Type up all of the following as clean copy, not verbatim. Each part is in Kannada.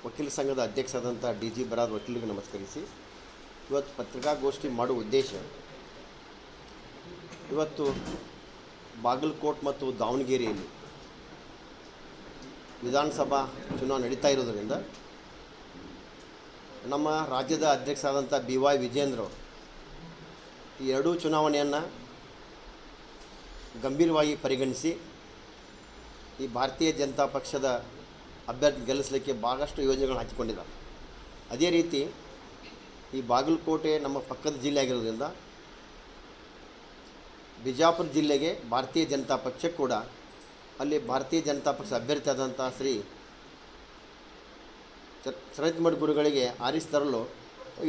ವಕೀಲ ಸಂಘದ ಅಧ್ಯಕ್ಷರಾದಂಥ ಡಿ ಜಿ ಬರಾದ್ ವಕೀಲರಿಗೆ ನಮಸ್ಕರಿಸಿ ಇವತ್ತು ಪತ್ರಿಕಾಗೋಷ್ಠಿ ಮಾಡುವ ಉದ್ದೇಶ ಇವತ್ತು ಬಾಗಲಕೋಟೆ ಮತ್ತು ದಾವಣಗೆರೆಯಲ್ಲಿ ವಿಧಾನಸಭಾ ಚುನಾವಣೆ ನಡೀತಾ ಇರೋದರಿಂದ ನಮ್ಮ ರಾಜ್ಯದ ಅಧ್ಯಕ್ಷರಾದಂಥ ಬಿ ವೈ ವಿಜೇಂದ್ರ ಅವರು ಈ ಎರಡೂ ಚುನಾವಣೆಯನ್ನು ಗಂಭೀರವಾಗಿ ಪರಿಗಣಿಸಿ ಈ ಭಾರತೀಯ ಜನತಾ ಪಕ್ಷದ ಅಭ್ಯರ್ಥಿ ಗೆಲ್ಲಿಸಲಿಕ್ಕೆ ಭಾಳಷ್ಟು ಯೋಜನೆಗಳನ್ನು ಹಾಕಿಕೊಂಡಿದ್ದಾರೆ. ಅದೇ ರೀತಿ ಈ ಬಾಗಲಕೋಟೆ ನಮ್ಮ ಪಕ್ಕದ ಜಿಲ್ಲೆ ಆಗಿರೋದ್ರಿಂದ ಬಿಜಾಪುರ ಜಿಲ್ಲೆಗೆ ಭಾರತೀಯ ಜನತಾ ಪಕ್ಷ ಕೂಡ ಅಲ್ಲಿ ಭಾರತೀಯ ಜನತಾ ಪಕ್ಷ ಅಭ್ಯರ್ಥಿ ಆದಂಥ ಶ್ರೀ ಶರತ್ಮಠ ಗುರುಗಳಿಗೆ ಆರಿಸಿ ತರಲು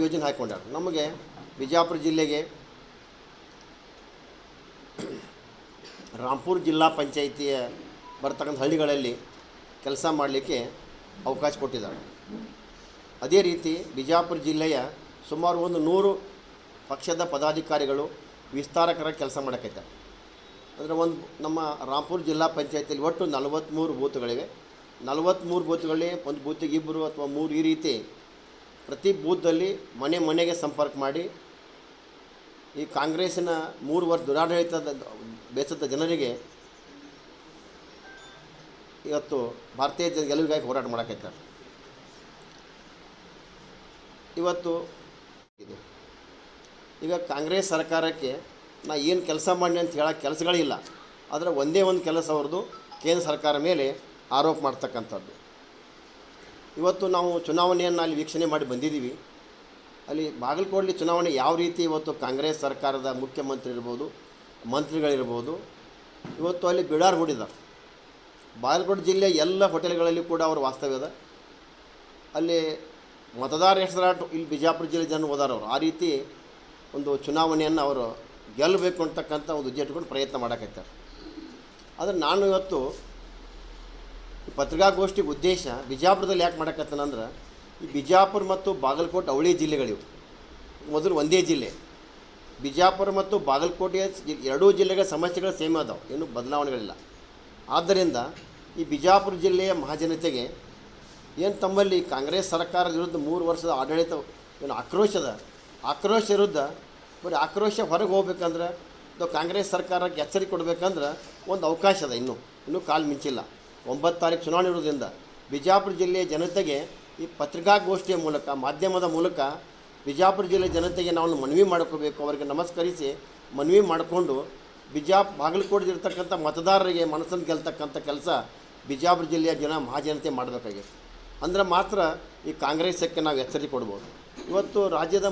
ಯೋಜನೆ ಹಾಕಿಕೊಂಡಾರೆ. ನಮಗೆ ಬಿಜಾಪುರ ಜಿಲ್ಲೆಗೆ ರಾಂಪುರ ಜಿಲ್ಲಾ ಪಂಚಾಯಿತಿಯ ಬರ್ತಕ್ಕಂಥ ಹಳ್ಳಿಗಳಲ್ಲಿ ಕೆಲಸ ಮಾಡಲಿಕ್ಕೆ ಅವಕಾಶ ಕೊಟ್ಟಿದ್ದಾರೆ. ಅದೇ ರೀತಿ ಬಿಜಾಪುರ ಜಿಲ್ಲೆಯ ಸುಮಾರು 100 ಪಕ್ಷದ ಪದಾಧಿಕಾರಿಗಳು ವಿಸ್ತಾರಕರ ಕೆಲಸ ಮಾಡಕೈತಾರೆ. ಅಂದರೆ ನಮ್ಮ ರಾಂಪುರ ಜಿಲ್ಲಾ ಪಂಚಾಯಿತಿಯಲ್ಲಿ ಒಟ್ಟು 43 ಬೂತ್ಗಳಿವೆ. 43 ಬೂತ್ಗಳಲ್ಲಿ ಒಂದು ಬೂತಿಗೆ 2 ಅಥವಾ 3 ಈ ರೀತಿ ಪ್ರತಿ ಬೂತ್ದಲ್ಲಿ ಮನೆ ಮನೆಗೆ ಸಂಪರ್ಕ ಮಾಡಿ ಈ ಕಾಂಗ್ರೆಸ್ಸಿನ 3 ವರ್ಷ ದುರಾಡಳಿತದ ಬೇಸತ್ತ ಜನರಿಗೆ ಇವತ್ತು ಭಾರತೀಯ ಗೆಲುವಿಗಾಗಿ ಹೋರಾಟ ಮಾಡಕೈತಾರೆ. ಇವತ್ತು ಇದು ಈಗ ಕಾಂಗ್ರೆಸ್ ಸರ್ಕಾರಕ್ಕೆ ನಾ ಏನು ಕೆಲಸ ಮಾಡಿ ಅಂತ ಹೇಳೋ ಕೆಲಸಗಳಿಲ್ಲ. ಆದರೆ ಒಂದೇ ಒಂದು ಕೆಲಸ ಅವ್ರದ್ದು ಕೇಂದ್ರ ಸರ್ಕಾರ ಮೇಲೆ ಆರೋಪ ಮಾಡ್ತಕ್ಕಂಥದ್ದು. ಇವತ್ತು ನಾವು ಚುನಾವಣೆಯನ್ನು ಅಲ್ಲಿ ವೀಕ್ಷಣೆ ಮಾಡಿ ಬಂದಿದ್ದೀವಿ. ಅಲ್ಲಿ ಬಾಗಲಕೋಟೆ ಚುನಾವಣೆ ಯಾವ ರೀತಿ ಇವತ್ತು ಕಾಂಗ್ರೆಸ್ ಸರ್ಕಾರದ ಮುಖ್ಯಮಂತ್ರಿ ಇರ್ಬೋದು, ಮಂತ್ರಿಗಳಿರ್ಬೋದು, ಇವತ್ತು ಅಲ್ಲಿ ಬಿಡಾರು ಹೂಡಿದ್ದಾರೆ. ಬಾಗಲಕೋಟೆ ಜಿಲ್ಲೆಯ ಎಲ್ಲ ಹೋಟೆಲ್ಗಳಲ್ಲಿ ಕೂಡ ಅವರು ವಾಸ್ತವ್ಯದ. ಅಲ್ಲಿ ಮತದಾರ ಹೆಸರಾಟ ಇಲ್ಲಿ ಬಿಜಾಪುರ ಜಿಲ್ಲೆ ಜನ ಹೋದಾರವರು ಆ ರೀತಿ ಒಂದು ಚುನಾವಣೆಯನ್ನು ಅವರು ಗೆಲ್ಲಬೇಕು ಅಂತಕ್ಕಂಥ ಒಂದು ಉದ್ದೇಶ ಇಟ್ಕೊಂಡು ಪ್ರಯತ್ನ ಮಾಡಕತ್ತಾರೆ. ಆದರೆ ನಾನು ಇವತ್ತು ಪತ್ರಿಕಾಗೋಷ್ಠಿ ಉದ್ದೇಶ ಬಿಜಾಪುರದಲ್ಲಿ ಯಾಕೆ ಮಾಡಕತ್ತಾನಂದ್ರೆ ಈ ಬಿಜಾಪುರ ಮತ್ತು ಬಾಗಲಕೋಟೆ ಅವಳಿ ಜಿಲ್ಲೆಗಳಿವು. ಮೊದಲು ಒಂದೇ ಜಿಲ್ಲೆ ಬಿಜಾಪುರ ಮತ್ತು ಬಾಗಲಕೋಟೆಯ ಎರಡೂ ಜಿಲ್ಲೆಗಳ ಸಮಸ್ಯೆಗಳು ಸೇಮ್ ಅದಾವೆ, ಏನೂ ಬದಲಾವಣೆಗಳಿಲ್ಲ. ಆದ್ದರಿಂದ ಈ ಬಿಜಾಪುರ ಜಿಲ್ಲೆಯ ಮಹಾಜನತೆಗೆ ಏನು ತಮ್ಮಲ್ಲಿ ಕಾಂಗ್ರೆಸ್ ಸರ್ಕಾರದ ವಿರುದ್ಧ 3 ವರ್ಷದ ಆಡಳಿತ ಏನು ಆಕ್ರೋಶ ವಿರುದ್ಧ ಬರೀ ಆಕ್ರೋಶ ಹೊರಗೆ ಹೋಗ್ಬೇಕಂದ್ರೆ ಅದು ಕಾಂಗ್ರೆಸ್ ಸರ್ಕಾರಕ್ಕೆ ಎಚ್ಚರಿಕೆ ಕೊಡಬೇಕಂದ್ರೆ ಒಂದು ಅವಕಾಶ ಅದ. ಇನ್ನೂ ಕಾಲು ಮಿಂಚಿಲ್ಲ. 9 ತಾರೀಕು ಚುನಾವಣೆ ಇರೋದ್ರಿಂದ ಬಿಜಾಪುರ ಜಿಲ್ಲೆಯ ಜನತೆಗೆ ಈ ಪತ್ರಿಕಾಗೋಷ್ಠಿಯ ಮೂಲಕ ಮಾಧ್ಯಮದ ಮೂಲಕ ಬಿಜಾಪುರ ಜಿಲ್ಲೆ ಜನತೆಗೆ ನಾವು ಮನವಿ ಮಾಡ್ಕೋಬೇಕು. ಅವರಿಗೆ ನಮಸ್ಕರಿಸಿ ಮನವಿ ಮಾಡಿಕೊಂಡು ಬಾಗಲಕೋಟೆಗಿರ್ತಕ್ಕಂಥ ಮತದಾರರಿಗೆ ಮನಸ್ಸನ್ನು ಗೆಲ್ತಕ್ಕಂಥ ಕೆಲಸ ಬಿಜಾಪುರ ಜಿಲ್ಲೆಯ ಮಹಾಜನತೆ ಮಾಡಬೇಕಾಗಿದೆ. ಅಂದ್ರೆ ಮಾತ್ರ ಈ ಕಾಂಗ್ರೆಸ್ಸಕ್ಕೆ ನಾವು ಎಚ್ಚರಿಕೆ ಕೊಡ್ಬೋದು. ಇವತ್ತು ರಾಜ್ಯದ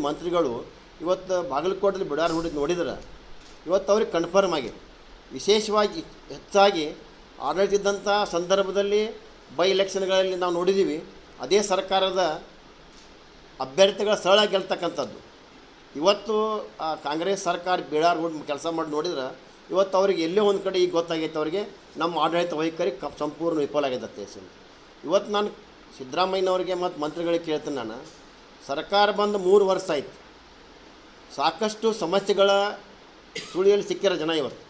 ಮಂತ್ರಿಗಳು ಇವತ್ತು ಬಾಗಲಕೋಟೆಯಲ್ಲಿ ಬಿಡಾರು ಹೂಡಿದ್ದು ನೋಡಿದ್ರೆ ಇವತ್ತು ಅವ್ರಿಗೆ ಕನ್ಫರ್ಮ್ ಆಗಿದೆ. ವಿಶೇಷವಾಗಿ ಹೆಚ್ಚಾಗಿ ಆಡಳಿತದಂಥ ಸಂದರ್ಭದಲ್ಲಿ ಬೈ ಎಲೆಕ್ಷನ್ಗಳಲ್ಲಿ ನಾವು ನೋಡಿದ್ದೀವಿ, ಅದೇ ಸರ್ಕಾರದ ಅಭ್ಯರ್ಥಿಗಳ ಸರಳ ಗೆಲ್ತಕ್ಕಂಥದ್ದು. ಇವತ್ತು ಕಾಂಗ್ರೆಸ್ ಸರ್ಕಾರ ಬಿಡಾರು ಹೂಡಿ ಕೆಲಸ ಮಾಡಿ ನೋಡಿದ್ರೆ ಇವತ್ತು ಅವ್ರಿಗೆ ಎಲ್ಲೋ ಒಂದು ಕಡೆ ಈಗ ಗೊತ್ತಾಗೈತೆ ಅವ್ರಿಗೆ ನಮ್ಮ ಆಡಳಿತ ವೈಖರಿ ಸಂಪೂರ್ಣ ವಿಫಲ ಆಗೈತೆ. ಇವತ್ತು ನಾನು ಸಿದ್ದರಾಮಯ್ಯನವ್ರಿಗೆ ಮತ್ತು ಮಂತ್ರಿಗಳಿಗೆ ಕೇಳ್ತೀನಿ, ನಾನು ಸರ್ಕಾರ ಬಂದು 3 ವರ್ಷ ಆಯ್ತು. ಸಾಕಷ್ಟು ಸಮಸ್ಯೆಗಳ ಸುಳಿಯಲ್ಲಿ ಸಿಕ್ಕಿರೋ ಜನ ಇವತ್ತು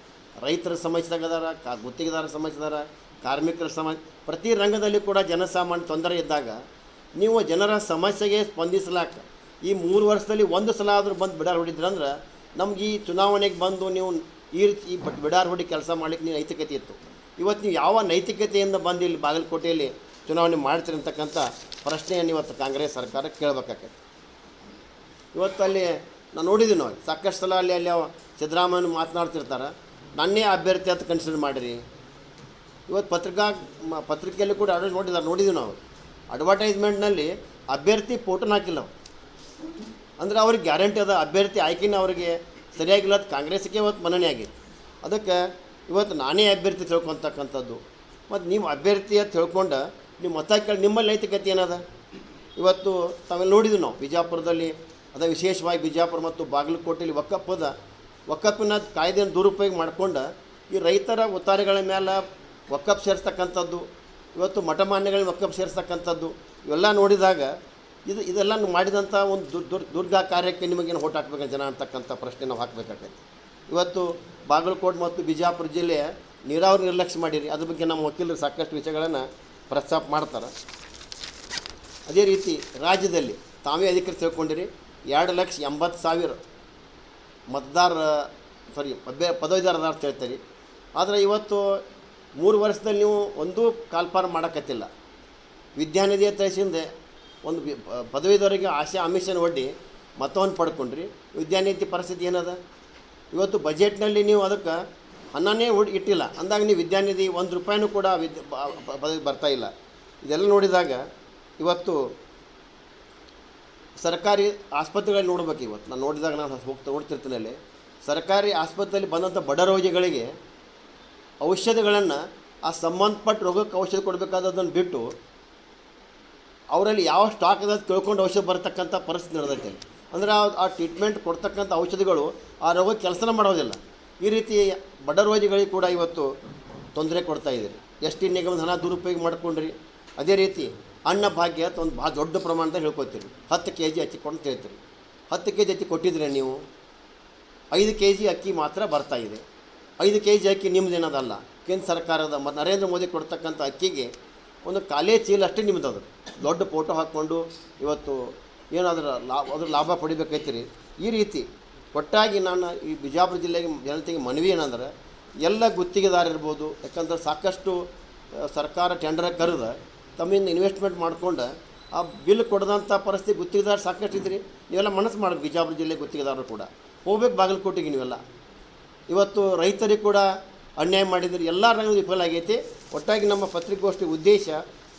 ರೈತರ ಸಮಸ್ಯೆದಾಗದಾರ, ಗುತ್ತಿಗೆದಾರ ಸಮಸ್ಯೆದಾರ, ಕಾರ್ಮಿಕರ ಪ್ರತಿ ರಂಗದಲ್ಲಿ ಕೂಡ ಜನಸಾಮಾನ್ಯ ತೊಂದರೆ ಇದ್ದಾಗ ನೀವು ಜನರ ಸಮಸ್ಯೆಗೆ ಸ್ಪಂದಿಸಲಾಕ ಈ 3 ವರ್ಷದಲ್ಲಿ ಒಂದು ಸಲ ಆದರೂ ಬಂದು ಬಿಡಾರು ಹೊಡಿದ್ರಂದ್ರೆ ನಮ್ಗೆ ಈ ಚುನಾವಣೆಗೆ ಬಂದು ನೀವು ಈ ಬಿಡಾರು ಹೊಡಿ ಕೆಲಸ ಮಾಡಲಿಕ್ಕೆ ನೀವು ನೈತಿಕತೆ ಇತ್ತು. ಇವತ್ತು ನೀವು ಯಾವ ನೈತಿಕತೆಯಿಂದ ಬಂದು ಇಲ್ಲಿ ಬಾಗಲಕೋಟೆಯಲ್ಲಿ ಚುನಾವಣೆ ಮಾಡ್ತೀರಿ ಅಂತಕ್ಕಂಥ ಪ್ರಶ್ನೆಯನ್ನು ಇವತ್ತು ಕಾಂಗ್ರೆಸ್ ಸರ್ಕಾರ ಕೇಳಬೇಕಾಗತ್ತೆ. ಇವತ್ತು ಅಲ್ಲಿ ನಾನು ನೋಡಿದ್ದೀನಿ, ನಾವು ಸಾಕಷ್ಟು ಸಲ ಅಲ್ಲಿ ಸಿದ್ದರಾಮಯ್ಯ ಮಾತನಾಡ್ತಿರ್ತಾರೆ, ನನ್ನೇ ಅಭ್ಯರ್ಥಿ ಅಂತ ಕನ್ಸಿಡರ್ ಮಾಡಿರಿ. ಇವತ್ತು ಪತ್ರಿಕೆಯಲ್ಲಿ ಕೂಡ ನೋಡಿದ್ದೀವಿ ನಾವು, ಅಡ್ವರ್ಟೈಸ್ಮೆಂಟ್ನಲ್ಲಿ ಅಭ್ಯರ್ಥಿ ಫೋಟೋನ ಹಾಕಿಲ್ಲ. ಅಂದರೆ ಅವ್ರಿಗೆ ಗ್ಯಾರಂಟಿ ಅದ ಅಭ್ಯರ್ಥಿ ಆಯ್ಕೆನ ಅವರಿಗೆ ಸರಿಯಾಗಿಲ್ಲ. ಕಾಂಗ್ರೆಸ್ಗೆ ಇವತ್ತು ಮನನೆ ಆಗಿದೆ. ಅದಕ್ಕೆ ಇವತ್ತು ನಾನೇ ಅಭ್ಯರ್ಥಿ ತಿಳ್ಕೊತಕ್ಕಂಥದ್ದು. ಮತ್ತು ನೀವು ಅಭ್ಯರ್ಥಿ ಅಂತ ತಿಳ್ಕೊಂಡು ನೀವು ಮತ ಕೇಳಿ ನಿಮ್ಮಲ್ಲಿ ನೈತಿಕತೆ ಏನದ? ಇವತ್ತು ತಾವೆಲ್ಲ ನೋಡಿದ್ವಿ ನಾವು ಬಿಜಾಪುರದಲ್ಲಿ, ಅದ ವಿಶೇಷವಾಗಿ ಬಿಜಾಪುರ ಮತ್ತು ಬಾಗಲಕೋಟೆಯಲ್ಲಿ ವಕಫಿನ ಕಾಯ್ದೆಯನ್ನು ದುರುಪಯೋಗ ಮಾಡಿಕೊಂಡು ಈ ರೈತರ ಉತ್ತಾರಿಗಳ ಮೇಲೆ ವಕಫ್ ಸೇರಿಸ್ತಕ್ಕಂಥದ್ದು, ಇವತ್ತು ಮಠಮಾನ್ಯಗಳನ್ನ ವಕಫ್ ಸೇರಿಸ್ತಕ್ಕಂಥದ್ದು ಇವೆಲ್ಲ ನೋಡಿದಾಗ ಇದೆಲ್ಲ ಮಾಡಿದಂಥ ಒಂದು ದುರ್ಗಾ ಕಾರ್ಯಕ್ಕೆ ನಿಮಗೇನು ಓಟ್ ಹಾಕ್ಬೇಕಂತ ಜನ ಅಂತಕ್ಕಂಥ ಪ್ರಶ್ನೆ ನಾವು ಹಾಕಬೇಕಾಗೈತೆ. ಇವತ್ತು ಬಾಗಲಕೋಟೆ ಮತ್ತು ಬಿಜಾಪುರ ಜಿಲ್ಲೆಯ ನೀರಾವರಿ ನಿರ್ಲಕ್ಷ್ಯ ಮಾಡಿರಿ. ಅದ್ರ ಬಗ್ಗೆ ನಮ್ಮ ವಕೀಲರು ಸಾಕಷ್ಟು ವಿಷಯಗಳನ್ನು ಪ್ರಸ್ತಾಪ ಮಾಡ್ತಾರೆ. ಅದೇ ರೀತಿ ರಾಜ್ಯದಲ್ಲಿ ತಾವೇ ಅಧಿಕೃತ ತಿಳ್ಕೊಂಡಿರಿ 2,80,000 ಮತದಾರ ಪದವೀಧರ ಅಂತ ಹೇಳ್ತೀರಿ. ಆದರೆ ಇವತ್ತು 3 ವರ್ಷದಲ್ಲಿ ನೀವು ಒಂದೂ ಕಾಲ್ಪಾರ ಮಾಡೋಕ್ಕತ್ತಿಲ್ಲ. ವಿದ್ಯಾನಿಧಿಯ ತರಿಸಿಂದೆ ಒಂದು ಪದವೀಧರಿಗೆ ಆಶೆ ಆಮಿಷನ ಒಡ್ಡಿ ಮತವನ್ನು ಪಡ್ಕೊಂಡ್ರಿ. ವಿದ್ಯಾನಿಧಿ ಪರಿಸ್ಥಿತಿ ಏನದ? ಇವತ್ತು ಬಜೆಟ್ನಲ್ಲಿ ನೀವು ಅದಕ್ಕೆ ಅನ್ನನೇ ಇಟ್ಟಿಲ್ಲ ಅಂದಾಗ ನೀವು ವಿದ್ಯಾನಿಧಿ ₹1 ಕೂಡ ಪದವಿ ಬರ್ತಾ ಇಲ್ಲ. ಇದೆಲ್ಲ ನೋಡಿದಾಗ ಇವತ್ತು ಸರ್ಕಾರಿ ಆಸ್ಪತ್ರೆಗಳಲ್ಲಿ ನೋಡ್ಬೇಕು. ಇವತ್ತು ನಾನು ನೋಡಿದಾಗ ನಾನು ನೋಡ್ತಿರ್ತೀನಿ ಅಲ್ಲಿ ಸರ್ಕಾರಿ ಆಸ್ಪತ್ರೆಯಲ್ಲಿ ಬಂದಂಥ ಬಡ ರೋಗಿಗಳಿಗೆ ಔಷಧಿಗಳನ್ನು ಆ ಸಂಬಂಧಪಟ್ಟ ರೋಗಕ್ಕೆ ಔಷಧ ಕೊಡಬೇಕಾದದನ್ನು ಬಿಟ್ಟು ಅವರಲ್ಲಿ ಯಾವ ಸ್ಟಾಕ್ ಅದ ತಿಳ್ಕೊಂಡು ಔಷಧ ಬರ್ತಕ್ಕಂಥ ಪರಿಸ್ಥಿತಿ ನಡೆದೈತೆ. ಅಂದರೆ ಆ ಟ್ರೀಟ್ಮೆಂಟ್ ಕೊಡ್ತಕ್ಕಂಥ ಔಷಧಿಗಳು ಆ ರೋಗಕ್ಕೆ ಕೆಲಸನ ಮಾಡೋದಿಲ್ಲ. ಈ ರೀತಿ ಬಡ ರೋಗಿಗಳಿಗೆ ಕೂಡ ಇವತ್ತು ತೊಂದರೆ ಕೊಡ್ತಾಯಿದ್ದೀರಿ. ಎಸ್ ಟಿ ನಿಗಮದ ಹಣ ದುರುಪಯೋಗ ಮಾಡ್ಕೊಂಡ್ರಿ. ಅದೇ ರೀತಿ ಅನ್ನ ಭಾಗ್ಯ ಒಂದು ಭಾಳ ದೊಡ್ಡ ಪ್ರಮಾಣದಾಗ ಹೇಳ್ಕೊತೀರಿ. 10 kg ಅಕ್ಕಿ ಕೊಟ್ಟು ಹೇಳ್ತೀರಿ. 10 kg ಅಕ್ಕಿ ಕೊಟ್ಟಿದ್ರೆ ನೀವು 5 kg ಅಕ್ಕಿ ಮಾತ್ರ ಬರ್ತಾಯಿದೆ. 5 kg ಅಕ್ಕಿ ನಿಮ್ಮದೇನದಲ್ಲ. ಕೇಂದ್ರ ಸರ್ಕಾರದ ನರೇಂದ್ರ ಮೋದಿ ಕೊಡ್ತಕ್ಕಂಥ ಅಕ್ಕಿಗೆ ಒಂದು ಕಾಲೇ ಚೀಲ ಅಷ್ಟೇ ನಿಮ್ಮದು. ದೊಡ್ಡ ಫೋಟೋ ಹಾಕ್ಕೊಂಡು ಇವತ್ತು ಏನಾದರೂ ಅದ್ರ ಲಾಭ ಪಡಿಬೇಕೈತಿರಿ. ಈ ರೀತಿ ಒಟ್ಟಾಗಿ ನಾನು ಈ ಬಿಜಾಪುರ ಜಿಲ್ಲೆಗೆ ಜನತೆಗೆ ಮನವಿ ಏನಂದ್ರೆ ಎಲ್ಲ ಗುತ್ತಿಗೆದಾರ ಇರ್ಬೋದು. ಯಾಕಂದ್ರೆ ಸಾಕಷ್ಟು ಸರ್ಕಾರ ಟೆಂಡರ್ ಕರೆದು ತಮ್ಮಿಂದ ಇನ್ವೆಸ್ಟ್ಮೆಂಟ್ ಮಾಡ್ಕೊಂಡು ಆ ಬಿಲ್ ಕೊಡದಂಥ ಪರಿಸ್ಥಿತಿ ಗುತ್ತಿಗೆದಾರ ಸಾಕಷ್ಟು ಇದ್ರಿ. ನೀವೆಲ್ಲ ಮನಸ್ಸು ಮಾಡಿ ಬಿಜಾಪುರ ಜಿಲ್ಲೆ ಗುತ್ತಿಗೆದಾರರು ಕೂಡ ಹೋಗ್ಬೇಕು ಬಾಗಲಕೋಟೆಗೆ. ನೀವೆಲ್ಲ ಇವತ್ತು ರೈತರಿಗೆ ಕೂಡ ಅನ್ಯಾಯ ಮಾಡಿದ್ರಿ. ಎಲ್ಲ ರಂಗ ವಿಫಲ ಆಗೈತಿ. ಒಟ್ಟಾಗಿ ನಮ್ಮ ಪತ್ರಿಕಾಗೋಷ್ಠಿ ಉದ್ದೇಶ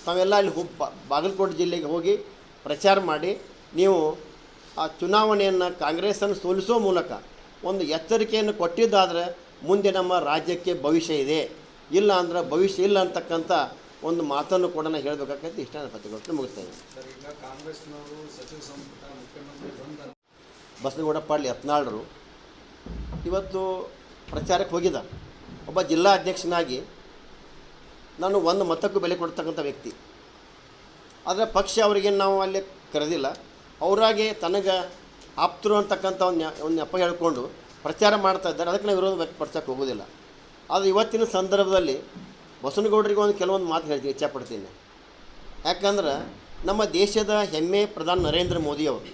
ತಾವೆಲ್ಲ ಅಲ್ಲಿ ಬಾಗಲಕೋಟೆ ಜಿಲ್ಲೆಗೆ ಹೋಗಿ ಪ್ರಚಾರ ಮಾಡಿ ನೀವು ಆ ಚುನಾವಣೆಯನ್ನು ಕಾಂಗ್ರೆಸ್ಸನ್ನು ಸೋಲಿಸೋ ಮೂಲಕ ಒಂದು ಎಚ್ಚರಿಕೆಯನ್ನು ಕೊಟ್ಟಿದ್ದಾದರೆ ಮುಂದೆ ನಮ್ಮ ರಾಜ್ಯಕ್ಕೆ ಭವಿಷ್ಯ ಇದೆ, ಇಲ್ಲ ಅಂದ್ರೆ ಭವಿಷ್ಯ ಇಲ್ಲ ಅಂತಕ್ಕಂಥ ಒಂದು ಮಾತನ್ನು ಕೂಡ ನಾನು ಹೇಳಬೇಕಾಗತ್ತೆ. ಇಷ್ಟ ಪತ್ರಿಕಾಗೋಷ್ಠಿ ಮುಗಿಸ್ತಾ ಇದ್ದೀನಿ. ಬಸನಗೌಡ ಪಾಟೀಲ್ ಯತ್ನಾಳರು ಇವತ್ತು ಪ್ರಚಾರಕ್ಕೆ ಹೋಗಿದ್ದಾರೆ. ಒಬ್ಬ ಜಿಲ್ಲಾ ಅಧ್ಯಕ್ಷನಾಗಿ ನಾನು ಒಂದು ಮತಕ್ಕೂ ಬೆಲೆ ಕೊಡ್ತಕ್ಕಂಥ ವ್ಯಕ್ತಿ. ಆದರೆ ಪಕ್ಷ ಅವರಿಗೆ ನಾವು ಅಲ್ಲಿ ಕರೆದಿಲ್ಲ. ಅವರಾಗೆ ತನಗೆ ಆಪ್ತರು ಅಂತಕ್ಕಂಥ ಒಂದು ನೆಪ ಹೇಳ್ಕೊಂಡು ಪ್ರಚಾರ ಮಾಡ್ತಾ ಇದ್ದಾರೆ. ಅದಕ್ಕೆ ನಾವು ವಿರೋಧ ವ್ಯಕ್ತಪಡಿಸೋಕ್ಕೆ ಹೋಗೋದಿಲ್ಲ. ಆದರೆ ಇವತ್ತಿನ ಸಂದರ್ಭದಲ್ಲಿ ಬಸನಗೌಡರಿಗೆ ಒಂದು ಕೆಲವೊಂದು ಮಾತು ಹೇಳ್ತೀನಿ, ಇಚ್ಛಾಪಡ್ತೀನಿ. ಯಾಕಂದ್ರೆ ನಮ್ಮ ದೇಶದ ಹೆಮ್ಮೆ ಪ್ರಧಾನಿ ನರೇಂದ್ರ ಮೋದಿಯವರು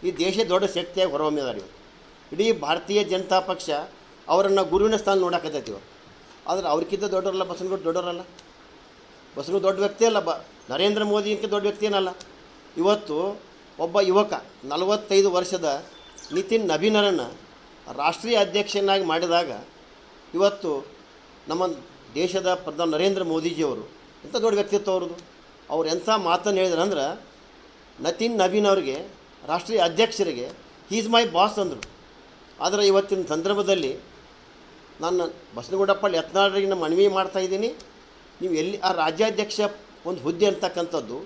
ಈ ದೇಶ ದೊಡ್ಡ ಶಕ್ತಿಯಾಗಿ ಹೊರಹೊಮ್ಮಿದ್ದಾರೆ. ಇಡೀ ಭಾರತೀಯ ಜನತಾ ಪಕ್ಷ ಅವರನ್ನು ಗುರುವಿನ ಸ್ಥಾನ ನೋಡಕತ್ತೈತಿ. ಆದರೆ ಅವ್ರಿಗಿಂತ ದೊಡ್ಡವರಲ್ಲ ಬಸನಗೌಡ, ದೊಡ್ಡವರಲ್ಲ. ಬಸನಗೌಡ ದೊಡ್ಡ ವ್ಯಕ್ತಿ ಅಲ್ಲ. ನರೇಂದ್ರ ಮೋದಿಗಿಂತ ದೊಡ್ಡ ವ್ಯಕ್ತಿ ಏನಲ್ಲ. ಇವತ್ತು ಒಬ್ಬ ಯುವಕ 45 ವರ್ಷದ ನಿತಿನ್ ನಬೀನರನ್ನು ರಾಷ್ಟ್ರೀಯ ಅಧ್ಯಕ್ಷನಾಗಿ ಮಾಡಿದಾಗ ಇವತ್ತು ನಮ್ಮ ದೇಶದ ಪ್ರಧಾನಿ ನರೇಂದ್ರ ಮೋದಿಜಿಯವರು ಎಂಥ ದೊಡ್ಡ ವ್ಯಕ್ತಿತ್ವ ಅವ್ರದ್ದು. ಅವ್ರು ಎಂಥ ಮಾತನ್ನು ಹೇಳಿದ್ರಂದ್ರೆ ನಿತಿನ್ ನಬೀನ್ ಅವರಿಗೆ ರಾಷ್ಟ್ರೀಯ ಅಧ್ಯಕ್ಷರಿಗೆ ಈಸ್ ಮೈ ಬಾಸ್ ಅಂದರು. ಆದರೆ ಇವತ್ತಿನ ಸಂದರ್ಭದಲ್ಲಿ ನಾನು ಬಸನಗೌಡ ಪಾಟೀಲ್ ಯತ್ನಾಳರಿಗೆ ನಾನು ಮನವಿ ಮಾಡ್ತಾಯಿದ್ದೀನಿ. ನೀವು ಎಲ್ಲಿ ಆ ರಾಜ್ಯಾಧ್ಯಕ್ಷ ಒಂದು ಹುದ್ದೆ ಅಂತಕ್ಕಂಥದ್ದು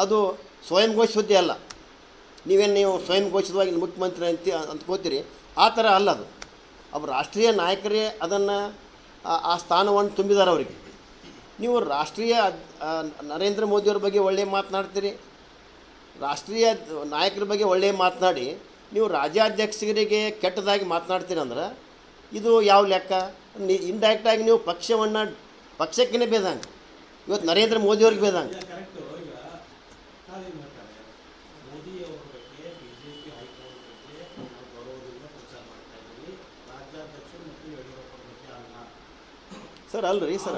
ಅದು ಸ್ವಯಂ ಘೋಷಿತ ಹುದ್ದೆ ಅಲ್ಲ. ನೀವು ಸ್ವಯಂ ಘೋಷಿತವಾಗಿ ಮುಖ್ಯಮಂತ್ರಿ ಅಂದ್ಕೋತೀರಿ, ಆ ಥರ ಅಲ್ಲ ಅದು. ಅವ್ರು ರಾಷ್ಟ್ರೀಯ ನಾಯಕರೇ ಅದನ್ನು ಆ ಸ್ಥಾನವನ್ನು ತುಂಬಿದ್ದಾರೆ ಅವರಿಗೆ. ನೀವು ರಾಷ್ಟ್ರೀಯ ನರೇಂದ್ರ ಮೋದಿಯವ್ರ ಬಗ್ಗೆ ಒಳ್ಳೆಯ ಮಾತನಾಡ್ತೀರಿ, ರಾಷ್ಟ್ರೀಯ ನಾಯಕರ ಬಗ್ಗೆ ಒಳ್ಳೆಯ ಮಾತನಾಡಿ ನೀವು ರಾಜ್ಯಾಧ್ಯಕ್ಷರಿಗೆ ಕೆಟ್ಟದಾಗಿ ಮಾತನಾಡ್ತೀರಂದ್ರೆ ಇದು ಯಾವ ಲೆಕ್ಕ? ಇಂಡೈರೆಕ್ಟಾಗಿ ನೀವು ಪಕ್ಷಕ್ಕೇ ಬೇದಂಗೆ, ಇವತ್ತು ನರೇಂದ್ರ ಮೋದಿಯವ್ರಿಗೆ ಬೇದಂಗೆ. ಸರ್ ಅಲ್ರಿ ಸರ್,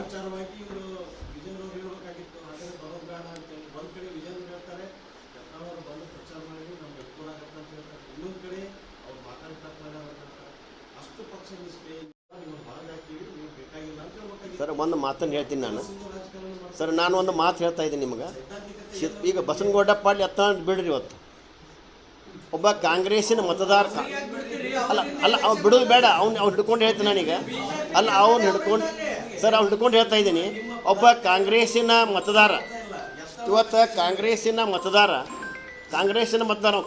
ಸರ್ ಒಂದು ಮಾತನ್ನು ಹೇಳ್ತೀನಿ ನಾನು. ಸರ್ ನಾನು ಒಂದು ಮಾತು ಹೇಳ್ತಾ ಇದ್ದೀನಿ ನಿಮಗೆ. ಈಗ ಬಸನಗೌಡ ಪಾಟೀಲ್ ಯತ್ನಾಳ್ ಬಿಡ್ರಿ. ಇವತ್ತು ಒಬ್ಬ ಕಾಂಗ್ರೆಸ್ಸಿನ ಮತದಾರ ಅವ್ನು ಬಿಡೋದು ಬೇಡ. ಅವ್ನು ಹಿಡ್ಕೊಂಡು ಹೇಳ್ತೀನಿ ನಾನೀಗ. ಅವ್ನು ಹಿಡ್ಕೊಂಡು ಹೇಳ್ತಾ ಇದ್ದೀನಿ. ಒಬ್ಬ ಕಾಂಗ್ರೆಸ್ಸಿನ ಮತದಾರ ಇವತ್ತು ಕಾಂಗ್ರೆಸ್ಸಿನ ಮತದಾರ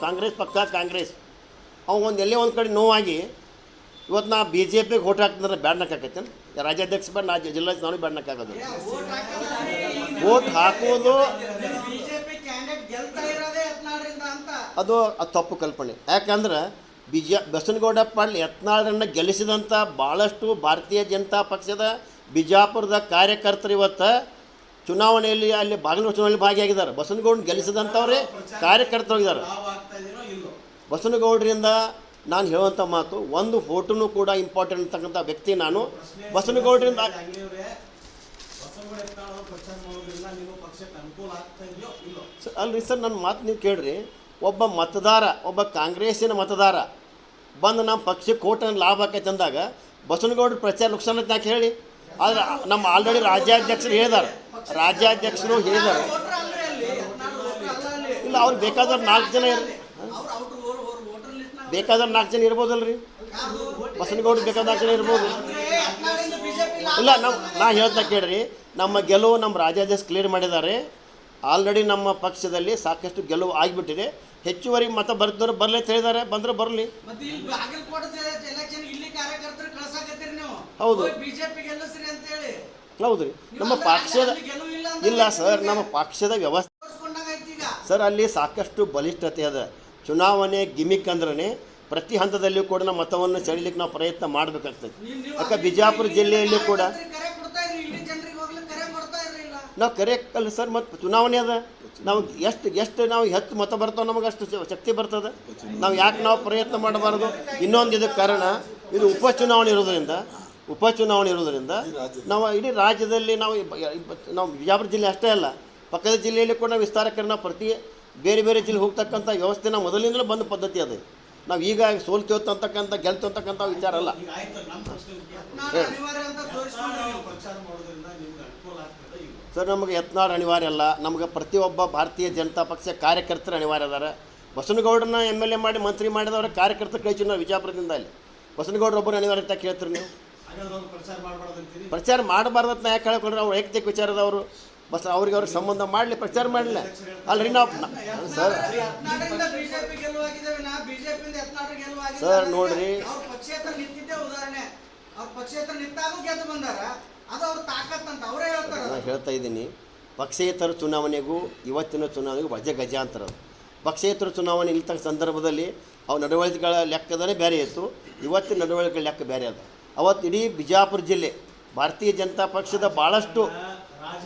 ಕಾಂಗ್ರೆಸ್ ಪಕ್ಕ ಕಾಂಗ್ರೆಸ್ ಅವ್ನು ಎಲ್ಲೇ ಒಂದು ಕಡೆ ನೋವಾಗಿ ಇವತ್ತು ನಾ BJPಗೆ ಓಟ್ ಹಾಕ್ತಂದ್ರೆ ಬ್ಯಾಡ್ನಕ್ಕಾಕೈತೆ. ರಾಜ್ಯಾಧ್ಯಕ್ಷ ಬೇಡ, ಜಿಲ್ಲಾ ನಾನು ಬ್ಯಾಡ್ನಕ್ಕಾಗೋದು. ಓಟ್ ಹಾಕೋದು ಅದು ತಪ್ಪು ಕಲ್ಪನೆ. ಯಾಕಂದ್ರೆ ಬಸನಗೌಡ ಪಾಟೀಲ್ ಯತ್ನಾಳರನ್ನು ಗೆಲ್ಲಿಸಿದಂಥ ಭಾಳಷ್ಟು ಭಾರತೀಯ ಜನತಾ ಪಕ್ಷದ ಬಿಜಾಪುರದ ಕಾರ್ಯಕರ್ತರು ಇವತ್ತು ಚುನಾವಣೆಯಲ್ಲಿ ಅಲ್ಲಿ ಬಾಗಲಕೋಟೆ ಚುನಾವಣೆಯಲ್ಲಿ ಭಾಗಿಯಾಗಿದ್ದಾರೆ. ಬಸವನಗೌಡನ ಗೆಲ್ಲಿಸಿದಂಥವ್ರೇ ಕಾರ್ಯಕರ್ತರಾಗಿದ್ದಾರೆ. ಬಸವನಗೌಡರಿಂದ ನಾನು ಹೇಳುವಂಥ ಮಾತು, ಒಂದು ಫೋಟೋನು ಕೂಡ ಇಂಪಾರ್ಟೆಂಟ್ ಅಂತಕ್ಕಂಥ ವ್ಯಕ್ತಿ ನಾನು. ಬಸವನಗೌಡರಿಂದ ಅಲ್ರಿ ಸರ್, ನನ್ನ ಮಾತು ನೀವು ಕೇಳ್ರಿ. ಒಬ್ಬ ಮತದಾರ, ಒಬ್ಬ ಕಾಂಗ್ರೆಸ್ಸಿನ ಮತದಾರ ಬಂದು ನಮ್ಮ ಪಕ್ಷಕ್ಕೆ ಕೋಟನ್ನು ಲಾಭ ಆಕೈತೆ ಅಂದಾಗ ಬಸವನಗೌಡರ ಪ್ರಚಾರ ನುಕ್ಸಾನ ಯಾಕೆ ಹೇಳಿ? ಆದರೆ ನಮ್ಮ ಆಲ್ರೆಡಿ ರಾಜ್ಯಾಧ್ಯಕ್ಷರು ಹೇಳಿದ್ದಾರೆ, ಇಲ್ಲ ಅವ್ರು ಬೇಕಾದವ್ರು 4 ಜನ ಇರ್ಬೋದಲ್ರಿ. ಬಸವನಗೌಡರು ಬೇಕಾದ 4 ಜನ ಇರ್ಬೋದು. ಇಲ್ಲ ನಾ ಹೇಳ್ತಾ ಕೇಳ್ರಿ, ನಮ್ಮ ಗೆಲುವು ನಮ್ಮ ರಾಜ್ಯಾಧ್ಯಕ್ಷ ಕ್ಲಿಯರ್ ಮಾಡಿದ್ದಾರೆ. ಆಲ್ರೆಡಿ ನಮ್ಮ ಪಕ್ಷದಲ್ಲಿ ಸಾಕಷ್ಟು ಗೆಲುವು ಆಗಿಬಿಟ್ಟಿದೆ. ಹೆಚ್ಚುವರಿ ಮತ ಬರ್ದವ್ರು ಬರಲಿ ಅಂತ ಹೇಳಿದ್ದಾರೆ, ಬಂದ್ರೆ ಬರಲಿ. ಹೌದು ಹೌದು ರೀ, ನಮ್ಮ ಪಕ್ಷದ ಇಲ್ಲ ಸರ್, ನಮ್ಮ ಪಕ್ಷದ ವ್ಯವಸ್ಥೆ ಸರ್ ಅಲ್ಲಿ ಸಾಕಷ್ಟು ಬಲಿಷ್ಠತೆ ಅದ. ಚುನಾವಣೆ ಗಿಮಿಕ್ ಅಂದ್ರೆ ಪ್ರತಿ ಹಂತದಲ್ಲಿಯೂ ಕೂಡ ನಮ್ಮ ಮತವನ್ನು ಸೆಳೀಲಿಕ್ಕೆ ನಾವು ಪ್ರಯತ್ನ ಮಾಡಬೇಕಾಗ್ತದೆ. ಯಾಕೆ ಬಿಜಾಪುರ ಜಿಲ್ಲೆಯಲ್ಲೂ ಕೂಡ ನಾವು ಕರೆಕ್ಟ್ ಅಲ್ಲ ಸರ್. ಮತ್ತು ಚುನಾವಣೆ ಅದ, ನಾವು ಎಷ್ಟು ನಾವು ಹೆಚ್ಚು ಮತ ಬರ್ತಾವೆ ನಮಗೆ ಅಷ್ಟು ಶಕ್ತಿ ಬರ್ತದೆ. ನಾವು ಯಾಕೆ ನಾವು ಪ್ರಯತ್ನ ಮಾಡಬಾರ್ದು? ಇನ್ನೊಂದು ಇದಕ್ಕೆ ಕಾರಣ, ಇದು ಉಪಚುನಾವಣೆ ಇರೋದರಿಂದ ನಾವು ಇಡೀ ರಾಜ್ಯದಲ್ಲಿ ನಾವು ಬಿಜಾಪುರ ಜಿಲ್ಲೆ ಅಷ್ಟೇ ಅಲ್ಲ, ಪಕ್ಕದ ಜಿಲ್ಲೆಯಲ್ಲಿ ಕೂಡ ನಾವು ವಿಸ್ತಾರಕರಣ ಪ್ರತಿ ಬೇರೆ ಬೇರೆ ಜಿಲ್ಲೆ ಹೋಗ್ತಕ್ಕಂಥ ವ್ಯವಸ್ಥೆ ನಾವು ಮೊದಲಿಂದಲೂ ಬಂದ ಪದ್ಧತಿ ಅದು. ನಾವು ಈಗ ಸೋಲ್ತೀವತ್ತಂತಕ್ಕಂಥ ಗೆಲ್ತಂತಕ್ಕಂಥ ವಿಚಾರ ಅಲ್ಲ. ಸರ್ ನಮಗೆ ಯತ್ನಾಳ್ ಅನಿವಾರ್ಯ ಅಲ್ಲ, ನಮಗೆ ಪ್ರತಿಯೊಬ್ಬ ಭಾರತೀಯ ಜನತಾ ಪಕ್ಷ ಕಾರ್ಯಕರ್ತರು ಅನಿವಾರ್ಯ ಅದಾರೆ. ಬಸವನಗೌಡರನ್ನ MLA ಮಾಡಿ ಮಂತ್ರಿ ಮಾಡಿದವರ ಕಾರ್ಯಕರ್ತರು ಕಳಿಸಿ ನಾವು ವಿಜಯಪುರದಿಂದ ಅಲ್ಲಿ ಬಸವನಗೌಡರು ಒಬ್ಬರು ಅನಿವಾರ್ಯ ಅಂತ ಕೇಳ್ತೀರಿ ನೀವು? ಪ್ರಚಾರ ಮಾಡಬಾರ್ದಂತ ಯಾಕೆ ಹೇಳ್ಕೊಂಡ್ರೆ ಅವ್ರು ವೈಯಕ್ತಿಕ ವಿಚಾರದವರು. ಬಸ್ ಅವ್ರಿಗೆ ಸಂಬಂಧ ಮಾಡಲಿ, ಪ್ರಚಾರ ಮಾಡಲಿಲ್ಲ ಅಲ್ರಿ ನಾವು ಸರ್. ನೋಡ್ರಿ ನಾನು ಹೇಳ್ತಾ ಇದ್ದೀನಿ, ಪಕ್ಷೇತರ ಚುನಾವಣೆಗೂ ಇವತ್ತಿನ ಚುನಾವಣೆಗೂ ಗಜ ಅಂತಾರೆ. ಪಕ್ಷೇತರ ಚುನಾವಣೆ ಇಲ್ತಕ್ಕ ಸಂದರ್ಭದಲ್ಲಿ ಅವು ನಡವಳಿಕೆಗಳ ಲೆಕ್ಕದನೇ ಬೇರೆ ಇತ್ತು, ಇವತ್ತಿನ ನಡವಳಿಕೆ ಲೆಕ್ಕ ಬೇರೆ ಅದ. ಅವತ್ತು ಇಡೀ ಬಿಜಾಪುರ ಜಿಲ್ಲೆ ಭಾರತೀಯ ಜನತಾ ಪಕ್ಷದ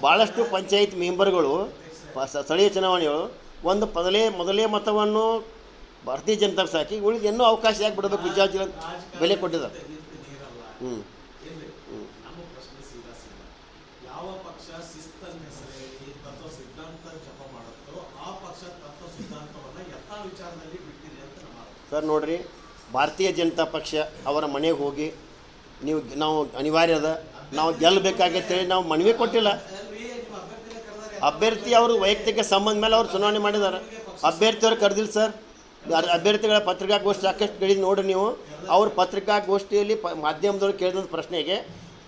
ಭಾಳಷ್ಟು ಪಂಚಾಯತ್ ಮೆಂಬರ್ಗಳು ಸ್ಥಳೀಯ ಚುನಾವಣೆಗಳು ಒಂದು ಮೊದಲೇ ಮತವನ್ನು ಭಾರತೀಯ ಜನತಾ ಪಕ್ಷ ಹಾಕಿ ಉಳಿದು ಇನ್ನೂ ಅವಕಾಶ ಯಾಕೆ ಬಿಡಬೇಕು ಬಿಜಾಪುರ ಜಿಲ್ಲೆ ಬೆಲೆ ಕೊಟ್ಟಿದ್ದಾರೆ. ಸರ್ ನೋಡ್ರಿ, ಭಾರತೀಯ ಜನತಾ ಪಕ್ಷ ಅವರ ಮನೆಗೆ ಹೋಗಿ ನಾವು ಅನಿವಾರ್ಯ ಅದ, ನಾವು ಗೆಲ್ಲಬೇಕಾಗೈತೆ ನಾವು ಮನವಿ ಕೊಟ್ಟಿಲ್ಲ. ಅಭ್ಯರ್ಥಿ ಅವರು ವೈಯಕ್ತಿಕ ಸಂಬಂಧ ಮೇಲೆ ಅವ್ರು ಚುನಾವಣೆ ಮಾಡಿದ್ದಾರೆ. ಅಭ್ಯರ್ಥಿಯವ್ರು ಕರೆದಿಲ್ಲ ಸರ್. ಅಭ್ಯರ್ಥಿಗಳ ಪತ್ರಿಕಾಗೋಷ್ಠಿ ಸಾಕಷ್ಟು ಕೇಳಿದ್ದು ನೋಡ್ರಿ ನೀವು. ಅವ್ರ ಪತ್ರಿಕಾಗೋಷ್ಠಿಯಲ್ಲಿ ಮಾಧ್ಯಮದವ್ರು ಕೇಳಿದ ಪ್ರಶ್ನೆಗೆ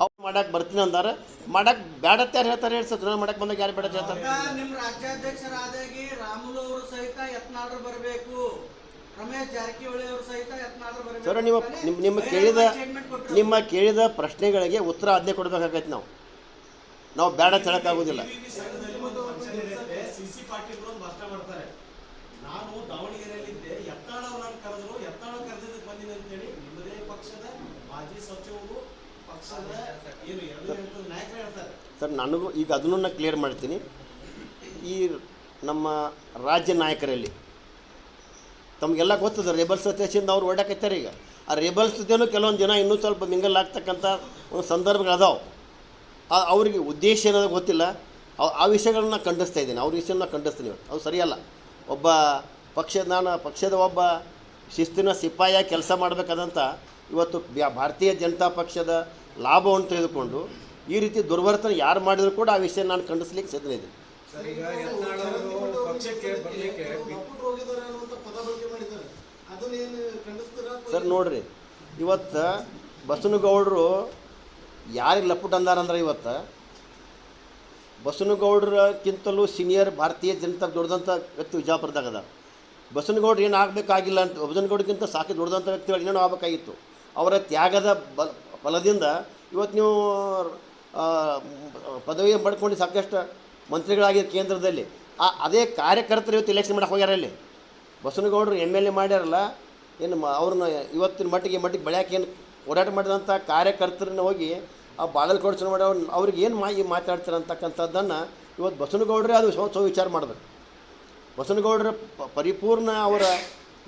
ಅವ್ರು ಮಾಡಕ್ಕೆ ಬರ್ತೀನಿ ಅಂದಾರೆ. ಮಾಡಕ್ಕೆ ಬೇಡತ್ತ ಯಾರು ಹೇಳ್ತಾರೆ ಹೇಳಿ ಸರ್? ಚುನಾವಣೆ ಮಾಡಕ್ಕೆ ಬಂದಾಗ ಯಾರು ಬೇಡ ಹೇಳ್ತಾರೆ? ನಿಮ್ಮ ರಾಜ್ಯಾಧ್ಯಕ್ಷರಾದಾಗಿ ರಾಮುಲು ಅವರು ಸಹಿತ ಯತ್ನಾಳರು ಬರಬೇಕು, ರಮೇಶ್ ಜಾರಕಿಹೊಳಿ ಅವರು ಸಹಿತ ಯತ್ನಾಳರು ಬರಬೇಕು. ಸರ್ ನಿಮ್ಮ ಕೇಳಿದ ಪ್ರಶ್ನೆಗಳಿಗೆ ಉತ್ತರ ಅದನ್ನೇ ಕೊಡಬೇಕಾಗೈತೆ. ನಾವು ಬೇಡ ಹೇಳಕ್ಕಾಗೋದಿಲ್ಲ. ಸರ್ ನನಗೂ ಈಗ ಅದನ್ನು ನಾನು ಕ್ಲಿಯರ್ ಮಾಡ್ತೀನಿ. ಈ ನಮ್ಮ ರಾಜ್ಯ ನಾಯಕರಲ್ಲಿ ತಮಗೆಲ್ಲ ಗೊತ್ತದ, ರೇಬಲ್ಸ್ ಅತ್ಯಾಚಿಂದ ಅವ್ರು ಓಡಾಕತ್ತಾರೆ. ಈಗ ಆ ರೇಬಲ್ಸ್ ಜೊತೆನೂ ಕೆಲವೊಂದು ಜನ ಇನ್ನೂ ಸ್ವಲ್ಪ ಮಿಂಗಲ್ ಆಗ್ತಕ್ಕಂಥ ಒಂದು ಸಂದರ್ಭಗಳದಾವೆ. ಅವರಿಗೆ ಉದ್ದೇಶ ಏನಾದ್ರು ಗೊತ್ತಿಲ್ಲ. ಆ ವಿಷಯಗಳನ್ನ ಖಂಡಿಸ್ತಾ ಇದ್ದೀನಿ, ಅವ್ರ ವಿಷಯನ ಖಂಡಿಸ್ತೀನಿ. ಅದು ಸರಿಯಲ್ಲ. ಒಬ್ಬ ಪಕ್ಷದ ಒಬ್ಬ ಶಿಸ್ತಿನ ಸಿಪಾಯಿಯಾಗಿ ಕೆಲಸ ಮಾಡಬೇಕಾದಂಥ ಇವತ್ತು ಭಾರತೀಯ ಜನತಾ ಪಕ್ಷದ ಲಾಭವನ್ನು ತೆಗೆದುಕೊಂಡು ಈ ರೀತಿ ದುರ್ವರ್ತನೆ ಯಾರು ಮಾಡಿದ್ರು ಕೂಡ ಆ ವಿಷಯ ನಾನು ಖಂಡಿಸ್ಲಿಕ್ಕೆ ಸಿದ್ಧನಿದ್ದೀನಿ. ಸರ್ ನೋಡ್ರಿ, ಇವತ್ತು ಬಸವನಗೌಡರು ಯಾರಿಗೆ ಲಪುಟ್ ಅಂದಾರಂದ್ರೆ, ಇವತ್ತು ಬಸವನಗೌಡರಕ್ಕಿಂತಲೂ ಸೀನಿಯರ್ ಭಾರತೀಯ ಜನತಾ ದೊಡ್ಡದಂಥ ವ್ಯಕ್ತಿ ವಿಜಯಪುರದಾಗ ಅದ. ಬಸವನಗೌಡರು ಏನು ಆಗಬೇಕಾಗಿಲ್ಲ ಅಂತ, ಬಸವನಗೌಡಕ್ಕಿಂತ ಸಾಕಿ ದೊಡ್ಡದಂಥ ವ್ಯಕ್ತಿಗಳು ಇನ್ನೇನು ಆಗಬೇಕಾಗಿತ್ತು. ಅವರ ತ್ಯಾಗದ ಫಲದಿಂದ ಇವತ್ತು ನೀವು ಪದವಿ ಪಡ್ಕೊಂಡು ಸಾಕಷ್ಟು ಮಂತ್ರಿಗಳಾಗಿರೋ ಕೇಂದ್ರದಲ್ಲಿ ಅದೇ ಕಾರ್ಯಕರ್ತರು ಇವತ್ತು ಎಲೆಕ್ಷನ್ ಮಾಡಕ್ಕೆ ಹೋಗ್ಯಾರ. ಅಲ್ಲಿ ಬಸವನಗೌಡರು MLA ಮಾಡ್ಯಾರಲ್ಲ, ಏನು ಅವ್ರನ್ನ ಇವತ್ತಿನ ಮಟ್ಟಿಗೆ ಬೆಳ್ಯಾಕೆ ಏನು ಓಡಾಟ ಮಾಡಿದಂಥ ಕಾರ್ಯಕರ್ತರನ್ನ ಹೋಗಿ ಆ ಬಾಗಲಕೋಟೆ ಚುನಾವಣೆ ಅವ್ರಿಗೆ ಏನು ಮಾತಾಡ್ತಾರೆ ಅಂತಕ್ಕಂಥದ್ದನ್ನು ಇವತ್ತು ಬಸವನಗೌಡರೇ ಅದು ವಿಚಾರ ಮಾಡಬೇಕು. ಬಸವನಗೌಡರ ಪರಿಪೂರ್ಣ ಅವರ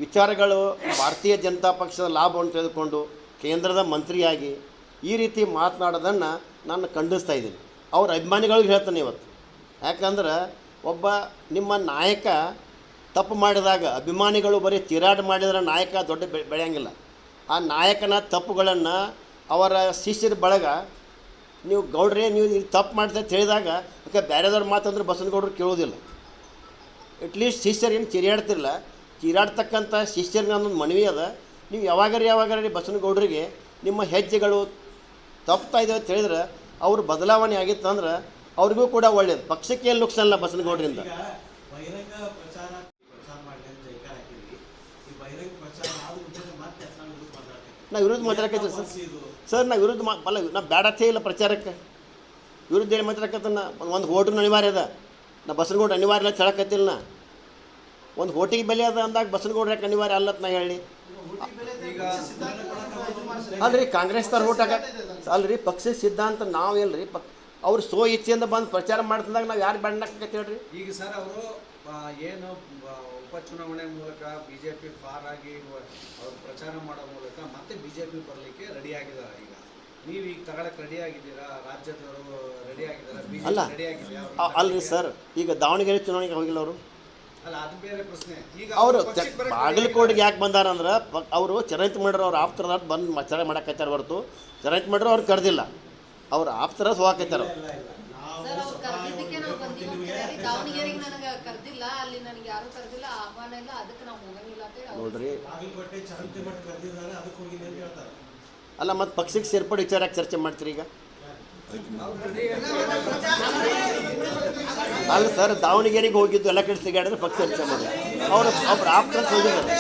ವಿಚಾರಗಳು ಭಾರತೀಯ ಜನತಾ ಪಕ್ಷದ ಲಾಭವನ್ನು ತೆಗೆದುಕೊಂಡು ಕೇಂದ್ರದ ಮಂತ್ರಿಯಾಗಿ ಈ ರೀತಿ ಮಾತನಾಡೋದನ್ನು ನಾನು ಖಂಡಿಸ್ತಾ ಇದ್ದೀನಿ. ಅವ್ರ ಅಭಿಮಾನಿಗಳಿಗೆ ಹೇಳ್ತಾನೆ ಇವತ್ತು. ಯಾಕಂದ್ರೆ ಒಬ್ಬ ನಿಮ್ಮ ನಾಯಕ ತಪ್ಪು ಮಾಡಿದಾಗ ಅಭಿಮಾನಿಗಳು ಬರೀ ತಿರಾಟ ಮಾಡಿದ್ರೆ ನಾಯಕ ದೊಡ್ಡ ಬೆಳೆಯಂಗಿಲ್ಲ. ಆ ನಾಯಕನ ತಪ್ಪುಗಳನ್ನು ಅವರ ಶಿಷ್ಯರ ಬಳಗ ನೀವು ಗೌಡ್ರೆ ನೀವು ತಪ್ಪು ಮಾಡ್ತಾ ಅಂತ ಹೇಳಿದಾಗ ಯಾಕೆ ಬೇರೆದವ್ರ ಮಾತಂದ್ರೆ ಬಸವನಗೌಡರು ಕೇಳೋದಿಲ್ಲ. ಅಟ್ಲೀಸ್ಟ್ ಶಿಷ್ಯರೇನು ಚಿರಾಡ್ತಿರಲ್ಲ, ಚಿರಾಡ್ತಕ್ಕಂಥ ಶಿಷ್ಯರಿಗೆ ನನ್ನೊಂದು ಮನವಿ ಅದ, ನೀವು ಯಾವಾಗರಿ ಬಸವನಗೌಡರಿಗೆ ನಿಮ್ಮ ಹೆಜ್ಜೆಗಳು ತಪ್ತಾ ಇದ್ದಾವೆ ಅಂತ ಹೇಳಿದ್ರೆ ಅವರು ಬದಲಾವಣೆ ಆಗಿತ್ತಂದ್ರೆ ಅವ್ರಿಗೂ ಕೂಡ ಒಳ್ಳೇದು. ಪಕ್ಷಕ್ಕೆ ಏನು ನುಕ್ಸಾನಿಲ್ಲ ಬಸವನಗೌಡರಿಂದ. ಬಹಿರಂಗ ಪ್ರಚಾರ ಮಾಡಿ ಅಂತ ಜೈಕಾರ ಹಾಕಿದ್ವಿ. ಈ ಬಹಿರಂಗ ಪ್ರಚಾರ ಆದ ಮುಂಚೆ ಮತ್ತೆ ನಾವು ವಿರುದ್ಧ ಮಾತಾಡಕತ್ತೀವಿ ಸರ್ ನಾವು ವಿರುದ್ಧ ಅಲ್ಲ, ನಾವು ಬೇಡತ್ತೇ ಇಲ್ಲ ಪ್ರಚಾರಕ್ಕೆ. ವಿರುದ್ಧ ಏನು ಮಾತಾಡಕತ್ತ ಒಂದು ಓಟು ಅನಿವಾರ್ಯ ಅದ. ನಾ ಬಸವನಗೌಡ ಅನಿವಾರ್ಯ ಇಲ್ಲ ಹೇಳಕತ್ತಿಲ್ಲ. ಒಂದು ಓಟಿಗೆ ಬೆಲೆ ಅದ ಅಂದಾಗ ಬಸವನಗೌಡ್ರ ಯಾಕೆ ಅನಿವಾರ್ಯ ಅಲ್ಲತ್ ನಾ ಹೇಳಿ. ಅಲ್ರಿ ಕಾಂಗ್ರೆಸ್ದವ್ರು ಓಟ್ ಅಲ್ರಿ ಪಕ್ಷದ ಸಿದ್ಧಾಂತ ನಾವು ಎಲ್ರಿ ಅವ್ರು ಇಚ್ಛೆಯಿಂದ ಬಂದು ಪ್ರಚಾರ ಮಾಡ್ತಿದ್ದಾಗ ನಾವು ಯಾರು ಬೇಡಕತ್ತೆ ಹೇಳ್ರಿ. ಈಗ ಸರ್ ಅವರು ಏನು ಉಪಚುನಾವಣೆ ಮೂಲಕ ಬಿಜೆಪಿ ಫಾರ್ ಆಗಿ ಅವ್ರು ಪ್ರಚಾರ ಮಾಡೋ ಮೂಲಕ ಮತ್ತೆ ಬಿಜೆಪಿ ಬರಲಿಕ್ಕೆ ರೆಡಿ ಆಗಿದ್ದಾರೆ. ಈಗ ನೀವು ಈಗ ತಗೊಳಕ್ಕೆ ರೆಡಿ ಆಗಿದ್ದೀರಾ? ರಾಜ್ಯದವರು ರೆಡಿ ಆಗಿದ್ದಾರೆ, ಅಲ್ಲ ರೆಡಿ ಆಗಿದೆಯಾ? ಅಲ್ರಿ ಸರ್, ಈಗ ದಾವಣಗೆರೆ ಚುನಾವಣೆಗೆ ಹೋಗಿಲ್ಲ ಅವರು. ಅಲ್ಲ, ಅದು ಬೇರೆ ಪ್ರಶ್ನೆ. ಈಗ ಅವರು ಬಾಗಲಕೋಟೆಗೆ ಯಾಕೆ ಬಂದಾರಂದ್ರೆ ಅವರು ಚರಂತ್ ಮಾಡ್ರು ಅವ್ರು ಆಪ್ತರ ಬಂದು ಪ್ರಚಾರ ಮಾಡಕತ್ತಾರ ಹೊರತು ಚರಂತ್ ಮಾಡ್ರು ಅವ್ರು ಕರೆದಿಲ್ಲ. ಅವ್ರು ಆಪ್ತರ ಹೋಗಾಕತ್ತಾರ. ನೋಡ್ರಿ ಅಲ್ಲ, ಮತ್ತೆ ಪಕ್ಷಕ್ಕೆ ಸೇರ್ಪಡೆ ವಿಚಾರಕ್ಕೆ ಚರ್ಚೆ ಮಾಡ್ತೀರಿ ಈಗ? ಅಲ್ಲ ಸರ್, ದಾವಣಗೆರೆಗೆ ಹೋಗಿದ್ದು ಎಲ್ಲ ಕಡೆ ಸಿಗಾಡಿದ್ರೆ ಪಕ್ಷ ಚರ್ಚೆ ಮಾಡಿ ಅವರು ಆಪ್ತರ ಹೋಗಿದ್ದಾರೆ.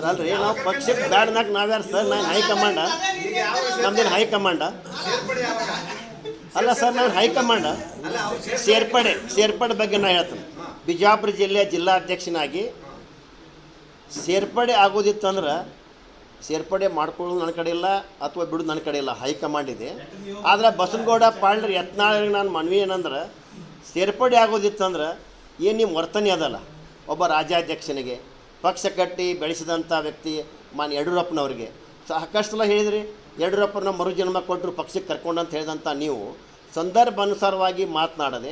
ಅಲ್ರಿ ನಾವು ಪಕ್ಷಕ್ಕೆ ಬ್ಯಾಡ್ನಾಗ ನಾವ್ಯಾರು ಸರ್? ನಾನು ಹೈಕಮಾಂಡ, ನಮ್ದೇನು ಹೈಕಮಾಂಡ ಅಲ್ಲ ಸರ್, ನಾನು ಹೈಕಮಾಂಡ. ಸೇರ್ಪಡೆ ಬಗ್ಗೆ ನಾನು ಹೇಳ್ತೇನೆ. ಬಿಜಾಪುರ ಜಿಲ್ಲೆಯ ಜಿಲ್ಲಾಧ್ಯಕ್ಷನಾಗಿ ಸೇರ್ಪಡೆ ಆಗೋದಿತ್ತಂದ್ರೆ ಸೇರ್ಪಡೆ ಮಾಡ್ಕೊಳ್ಳೋದು ನನ್ನ ಕಡೆ ಇಲ್ಲ ಅಥವಾ ಬಿಡೋದು ನನ್ನ ಕಡೆ ಇಲ್ಲ, ಹೈಕಮಾಂಡ್ ಇದೆ. ಆದರೆ ಬಸವನಗೌಡ ಪಾಳ್ಯರ್ ಯತ್ನಾಳರಿಗೆ ನಾನು ಮನವಿ ಏನಂದ್ರೆ ಸೇರ್ಪಡೆ ಆಗೋದಿತ್ತಂದ್ರೆ ಏನು ನಿಮ್ಮ ವರ್ತನೆ ಅದಲ್ಲ ಒಬ್ಬ ರಾಜ್ಯಾಧ್ಯಕ್ಷನಿಗೆ ಪಕ್ಷ ಕಟ್ಟಿ ಬೆಳೆಸಿದಂಥ ವ್ಯಕ್ತಿ ಮಾನ್ಯ ಯಡಿಯೂರಪ್ಪನವ್ರಿಗೆ ಸಾಕಷ್ಟು ಸಲ ಹೇಳಿದ್ರಿ. ಯಡಿಯೂರಪ್ಪನ ಮರುಜನ್ಮ ಕೊಟ್ಟರು ಪಕ್ಷಕ್ಕೆ ಕರ್ಕೊಂಡು ಅಂತ ಹೇಳಿದಂಥ ನೀವು ಸಂದರ್ಭಾನುಸಾರವಾಗಿ ಮಾತನಾಡದೆ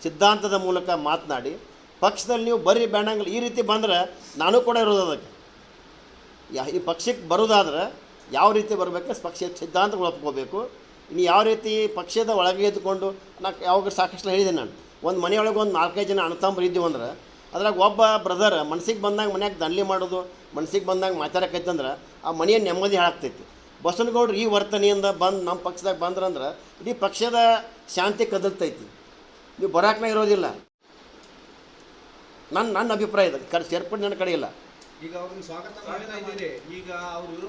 ಸಿದ್ಧಾಂತದ ಮೂಲಕ ಮಾತನಾಡಿ ಪಕ್ಷದಲ್ಲಿ ನೀವು ಬರೀ ಬೇಡಂಗಿಲ್ಲ. ಈ ರೀತಿ ಬಂದರೆ ನಾನು ಕೂಡ ಇರೋದು ಅದಕ್ಕೆ. ಈ ಪಕ್ಷಕ್ಕೆ ಬರೋದಾದ್ರೆ ಯಾವ ರೀತಿ ಬರಬೇಕು, ಪಕ್ಷದ ಸಿದ್ಧಾಂತಗಳು ಒಪ್ಕೋಬೇಕು. ಇನ್ನು ಯಾವ ರೀತಿ ಪಕ್ಷದ ಒಳಗೆ ಎದ್ದುಕೊಂಡು ಯಾವಾಗ ಸಾಕಷ್ಟು ಹೇಳಿದೆ ನಾನು, ಒಂದು ಮನೆಯೊಳಗೆ ಒಂದು 4-5 ಜನ ಅಣ್ಣತಮ್ಮರು ಇದ್ದೀವಿ ಅಂದ್ರೆ ಅದ್ರಾಗ ಒಬ್ಬ ಬ್ರದರ್ ಮನ್ಸಿಗೆ ಬಂದಾಗ ಮನ್ಯಾಗ ದಂಡ್ಲಿ ಮಾಡೋದು, ಮನ್ಸಿಗೆ ಬಂದಾಗ ಮಾತಾಡಕೈತಂದ್ರೆ ಆ ಮನೆಯ ನೆಮ್ಮದಿ ಹಾಳಾಗ್ತೈತಿ. ಬಸವನಗೌಡರು ಈ ವರ್ತನೆಯಿಂದ ಬಂದು ನಮ್ಮ ಪಕ್ಷದಾಗ ಬಂದ್ರಂದ್ರೆ ಇಡೀ ಪಕ್ಷದ ಶಾಂತಿ ಕದಲ್ತೈತಿ. ನೀವು ಬರಾಕ್ನ ಇರೋದಿಲ್ಲ. ನನ್ನ ಅಭಿಪ್ರಾಯ ಇದೆ. ಸೇರ್ಪಡೆ ನನ್ನ ಕಡೆ ಇಲ್ಲ. ಈಗ ಅವ್ರನ್ನ ಸ್ವಾಗತ ಮಾಡ್ತಾ ಇದ್ದೀರಿ. ಈಗ ಅವರು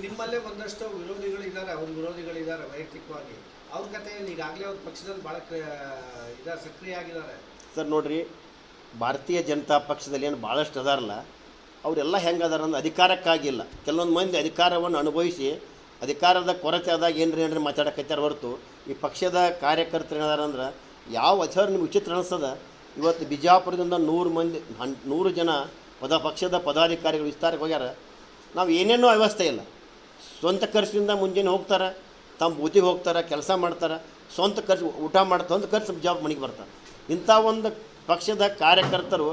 ನಿಮ್ಮಲ್ಲೇ ಒಂದಷ್ಟು ವಿರೋಧಿಗಳಿದ್ದಾರೆ, ಅವ್ರ ವಿರೋಧಿಗಳಿದ್ದಾರೆ ವೈಯಕ್ತಿಕವಾಗಿ. ಅವ್ರ ಕತೆ ಈಗಾಗಲೇ ಅವ್ರ ಪಕ್ಷದಲ್ಲಿ ಭಾಳ ಸಕ್ರಿಯ ಆಗಿದ್ದಾರೆ ಸರ್. ನೋಡ್ರಿ, ಭಾರತೀಯ ಜನತಾ ಪಕ್ಷದಲ್ಲಿ ಏನು ಭಾಳಷ್ಟು ಅದಾರಲ್ಲ ಅವರೆಲ್ಲ ಹೆಂಗೆ ಅದಾರ ಅಂದ್ರೆ ಅಧಿಕಾರಕ್ಕಾಗಿಲ್ಲ. ಕೆಲವೊಂದು ಮಂದಿ ಅಧಿಕಾರವನ್ನು ಅನುಭವಿಸಿ ಅಧಿಕಾರದ ಕೊರತೆ ಆದಾಗ ಏನ್ರಿ ಮಾತಾಡಕತ್ತಾರ ಹೊರತು ಈ ಪಕ್ಷದ ಕಾರ್ಯಕರ್ತರು ಏನಾದಾರ ಅಂದ್ರೆ ಯಾವ ಅಚಾರ ನಿಮ್ಗೆ ವಿಚಿತ್ರ ಅನಿಸ್ತದ. ಇವತ್ತು ಬಿಜಾಪುರದಿಂದ 100 ಜನ ಪಕ್ಷದ ಪದಾಧಿಕಾರಿಗಳು ವಿಸ್ತಾರಕ್ಕೆ ಹೋಗ್ಯಾರ. ನಾವು ಏನೇನೋ ವ್ಯವಸ್ಥೆ ಇಲ್ಲ. ಸ್ವಂತ ಖರ್ಚಿನಿಂದ ಮುಂಜಾನೆ ಹೋಗ್ತಾರೆ, ತಮ್ಮ ಬೂತಿಗೆ ಹೋಗ್ತಾರೆ, ಕೆಲಸ ಮಾಡ್ತಾರೆ, ಸ್ವಂತ ಖರ್ಚು ಊಟ ಮಾಡ್ತಾರೆ, ಸ್ವಂತ ಖರ್ಚು ಬಿಜಾಪುರ ಮನೆಗೆ ಬರ್ತಾರೆ. ಇಂಥ ಒಂದು ಪಕ್ಷದ ಕಾರ್ಯಕರ್ತರು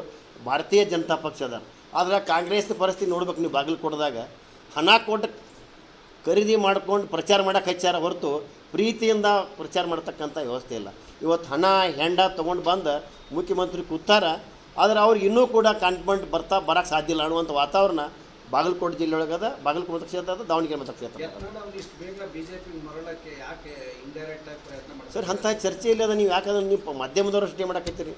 ಭಾರತೀಯ ಜನತಾ ಪಕ್ಷದ. ಆದರೆ ಕಾಂಗ್ರೆಸ್ ಪರಿಸ್ಥಿತಿ ನೋಡ್ಬೇಕು ನೀವು. ಬಾಗಲಕೋಟದಾಗ ಹಣ ಕೊಟ್ಟು ಖರೀದಿ ಮಾಡ್ಕೊಂಡು ಪ್ರಚಾರ ಮಾಡೋಕೆ ಹಚ್ಚಾರ ಹೊರತು ಪ್ರೀತಿಯಿಂದ ಪ್ರಚಾರ ಮಾಡ್ತಕ್ಕಂಥ ವ್ಯವಸ್ಥೆ ಇಲ್ಲ. ಇವತ್ತು ಹಣ ಹೆಂಡ ತೊಗೊಂಡು ಬಂದು ಮುಖ್ಯಮಂತ್ರಿ ಕೂತಾರ. ಆದರೆ ಅವ್ರಿಗೆ ಇನ್ನೂ ಕೂಡ ಕಾನ್ಫಿಡೆಂಟ್ ಬರೋಕ್ಕೆ ಸಾಧ್ಯ ಇಲ್ಲ ಅನ್ನುವಂಥ ವಾತಾವರಣ ಬಾಗಲಕೋಟೆ ಜಿಲ್ಲೆಯೊಳಗದ. ಬಾಗಲಕೋಟೆ ಕ್ಷೇತ್ರ ಅದ, ದಾವಣಗೆರೆ ಮತಕ್ಷೇತ್ರ. ಸರ್, ಅಂಥ ಚರ್ಚೆ ಇಲ್ಲ. ನೀವು ಯಾಕಂದ್ರೆ ನೀವು ಮಾಧ್ಯಮದವರು ಅಷ್ಟೇ ಮಾಡಕತ್ತೀರಿ.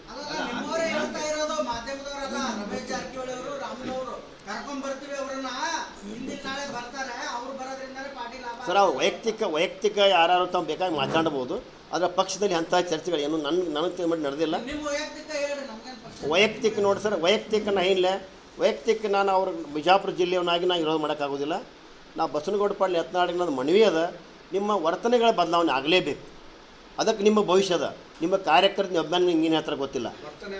ಸರ್, ಅವ್ರು ವೈಯಕ್ತಿಕ ಯಾರು ತಾವು ಬೇಕಾಗಿ ಮಾತಾಡ್ಬೋದು. ಆದರೆ ಪಕ್ಷದಲ್ಲಿ ಅಂಥ ಚರ್ಚೆಗಳು ಏನು ನನಗೆ ನಡೆದಿಲ್ಲ. ವೈಯಕ್ತಿಕ ನೋಡಿ ಸರ್, ವೈಯಕ್ತಿಕ ನಾನು ಅವ್ರ ಬಿಜಾಪುರ ಜಿಲ್ಲೆಯವನಾಗಿ ನಾನು ವಿರೋಧ ಮಾಡೋಕ್ಕಾಗೋದಿಲ್ಲ. ನಾವು ಬಸವನಗೌಡ ಪಾಳ್ಯ ಯತ್ನಾಳಿಗೆ ನನ್ನ ಮನವಿ ಅದ, ನಿಮ್ಮ ವರ್ತನೆಗಳ ಬದಲಾವಣೆ ಆಗಲೇಬೇಕು. ಅದಕ್ಕೆ ನಿಮ್ಮ ಭವಿಷ್ಯದ ನಿಮ್ಮ ಕಾರ್ಯಕರ್ತ ಅಭಿಮಾನ ಹಿಂಗೇನು ಹೇಳ್ತಾರೆ ಗೊತ್ತಿಲ್ಲ.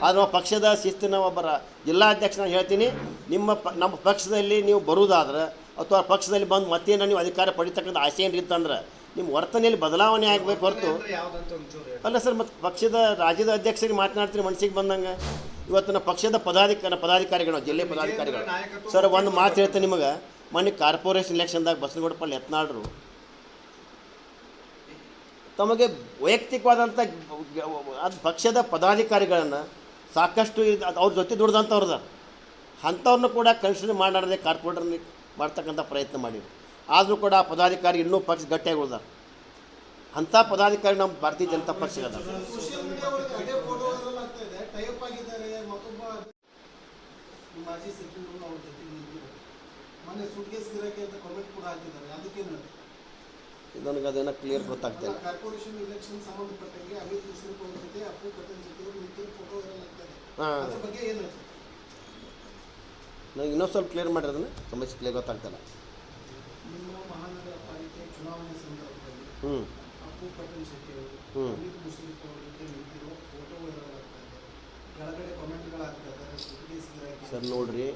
ಆದರೆ ಪಕ್ಷದ ಶಿಸ್ತಿನ ಒಬ್ಬರ ಜಿಲ್ಲಾಧ್ಯಕ್ಷ ನಾನು ಹೇಳ್ತೀನಿ, ನಮ್ಮ ಪಕ್ಷದಲ್ಲಿ ನೀವು ಬರುವುದಾದ್ರೆ ಅಥವಾ ಪಕ್ಷದಲ್ಲಿ ಬಂದು ಮತ್ತೇನು ನೀವು ಅಧಿಕಾರ ಪಡಿತಕ್ಕಂಥ ಆಸೆ ಏನಿತ್ತಂದ್ರೆ ನಿಮ್ಮ ವರ್ತನೆಯಲ್ಲಿ ಬದಲಾವಣೆ ಆಗಬೇಕು ಹೊರತು ಯಾವ್ದಂತ ಒಂಚೂರು ಹೇಳಿ. ಅಲ್ಲ ಸರ್. ಮತ್ತು ಪಕ್ಷದ ರಾಜ್ಯದ ಅಧ್ಯಕ್ಷರಿಗೆ ಮಾತನಾಡ್ತೀನಿ ಮನಸ್ಸಿಗೆ ಬಂದಂಗೆ. ಇವತ್ತಿನ ಪಕ್ಷದ ಪದಾಧಿಕಾರಿಗಳು ಜಿಲ್ಲೆ ಪದಾಧಿಕಾರಿಗಳು ಸರ್ ಒಂದು ಮಾತು ಹೇಳ್ತೇನೆ ನಿಮಗೆ. ಮೊನ್ನೆ ಕಾರ್ಪೊರೇಷನ್ ಇಲೆಕ್ಷನ್ದಾಗ ಬಸನಗೌಡ ಪಾಟೀಲ್ ಯತ್ನಾಳರು ತಮಗೆ ವೈಯಕ್ತಿಕವಾದಂಥ ಅದು ಪಕ್ಷದ ಪದಾಧಿಕಾರಿಗಳನ್ನು ಸಾಕಷ್ಟು ಅವ್ರ ಜೊತೆ ದುಡ್ದಂಥವ್ರದ ಅಂಥವ್ರನ್ನ ಕೂಡ ಕನ್ಸಿಡರ್ ಮಾಡಾರದೆ ಕಾರ್ಪೊರೇಟರ್ನ ಮಾಡ್ತಕ್ಕಂಥ ಪ್ರಯತ್ನ ಮಾಡಿದ್ರು. ಆದರೂ ಕೂಡ ಆ ಪದಾಧಿಕಾರಿ ಇನ್ನೂ ಪಕ್ಷ ಗಟ್ಟಿಯಾಗಿ ಉಳಿದಾರೆ. ಅಂಥ ಪದಾಧಿಕಾರಿ ನಮ್ಮ ಭಾರತೀಯ ಜನತಾ ಪಕ್ಷ ಅದ. ಸೋಷಿಯಲ್ ಮೀಡಿಯಾ ಒಳಗೆ ಅದೇ ಫೋಟೋ ವೈರಲ್ ಆಗ್ತಾ ಇದೆ. ಟೈಪ್ ಆಗಿದ್ದಾರೆ. ಮತ್ತೊಬ್ಬ ಮಾಜಿ ಸಚಿವರು ಅವ್ರ ಜೊತೆಗೆ ನಿಂತಿದ್ದಾರೆ. ಮೊನ್ನೆ ಸುಟ್ಕೇಸ್ ಗಿರಾಕಿ ಅಂತ ಕಾಮೆಂಟ್ ಕೂಡ ಹಾಕಿದ್ದಾರೆ. ಅದಕ್ಕೇನು ನನಗೆ ಅದೇನೋ ಕ್ಲಿಯರ್ ಗೊತ್ತಾಗ್ತಿಲ್ಲ. ಕಾರ್ಪೊರೇಷನ್ ಇಲೆಕ್ಷನ್ ಸಂಬಂಧಪಟ್ಟಂಗೆ ಅಮಿತ್ ಮುಶ್ರೀಫ್ ಅವ್ರ ಜೊತೆ ಅಪ್ಪು ಪಟೇಲ್ ಜೊತೆ ನಿಂತಿರೋ ಫೋಟೋ ವೈರಲ್ ಆಗ್ತಾ ಇದೆ. ಹಾಂ, ಅದ್ರ ಬಗ್ಗೆ ಏನು ಹೇಳ್ತೀವಿ? ನನಗೆ ಇನ್ನೊಂದು ಸ್ವಲ್ಪ ಕ್ಲಿಯರ್ ಮಾಡಿರೋದನ್ನ ಸಮಸ್ಯೆ ಕ್ಲಿಯರ್ ಗೊತ್ತಾಗ್ತಿಲ್ಲ. ನಿಮ್ಮ ಮಹಾನಗರ ಪಾಲಿಕೆ ಚುನಾವಣೆ ಸಂದರ್ಭದಲ್ಲಿ ಹ್ಞೂ ಅಪ್ಪು ಪಟೇಲ್ ಶೆಟ್ಟಿ ಅವರು ಅಮಿತ್ ಮುಶ್ರೀಫ್ ಅವ್ರ ಜೊತೆ ನಿಂತಿರೋ ಫೋಟೋ ವೈರಲ್ ಆಗ್ತಾ ಇದೆ. ಕೆಳಗಡೆ ಕಾಮೆಂಟ್ಗಳಾಗ್ತಾ ಇದ್ದಾರೆ. ಸುಟ್ಕೇಸ್ ಗಿರಾಕಿ ಸರ್ ನೋಡ್ರಿ,